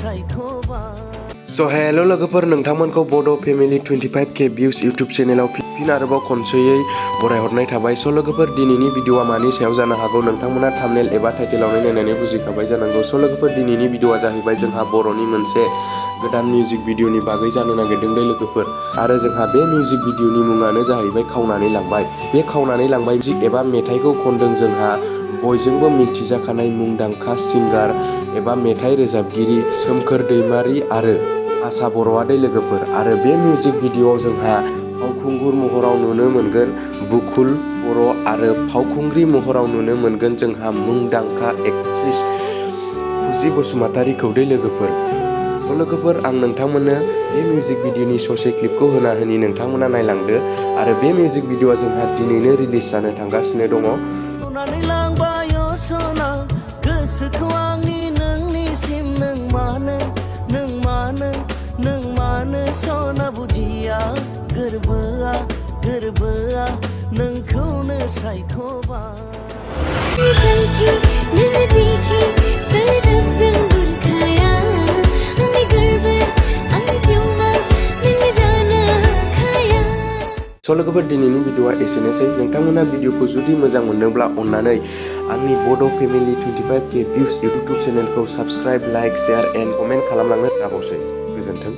So hello लोगोफोर नोंथांमोनखौ बड' family 25K views YouTube चेनेलाव फिन आरोबाव खनसेयै बरायहरनाय थाबाय। स' लोगोफोर दिनैनि भिडिअआ मानि सायाव जानो हागौ नोंथांमोना थाम्बनेल एबा टाइटेलावनो नायनानै बुजिखाबाय जानांगौ। स' लोगोफोर दिनैनि भिडिअआ जाहैबाय जोंहा बर'नि मोनसे गोदान मिउजिक भिडिअनि बागै जानो नागिरदों दे लोगोफोर। आरो जोंहा बे मिउजिक भिडिअनि मुङानो जाहैबाय खावनानै लांबाय। बे खावनानै लांबाय मिउजिक एबा मेथाइखौ खनदों जोंहा बयजोंबो मिथिजाखानाय मुंदांखा सिंगार एबा मेथाइ रोजाबगिरि सोमखोर दैमारि आरो आसा बर'आ दै लोगोफोर। आरो बे मिउजिक भिडिअआव जोंहा फावखुंगुर महराव नुनो मोनगोन बुकुल बर' आरो फावखुंग्रि महराव नुनो मोनगोन जोंहा मुंदांखा एक्ट्रिस फुजि बसुमतारीखौ दै लोगोफोर। स' लोगोफोर आं नोंथांमोननो बे मिउजिक भिडिअनि ससे क्लिपखौ होना होनि नोंथांमोना नायलांदो। आरो बे मिउजिक भिडिअआ जोंहा दिनैनो रिलिज जानो थांगासिनो दङ। सना बुदिया गोरबोआ गोरबोआ नोंखौनो सायख'बा स' लोगोफोर दिनैनि भिडिअआ एसेनोसै। नोंथांमोना भिडिअखौ जुदि मोजां मोनदोंब्ला अन्नानै आंनि बड' फेमिलि 25K भिउस इउटुब चेनेलखौ subscribe like share and comment खालामलांनो दाबावसै। गोजोन्थों।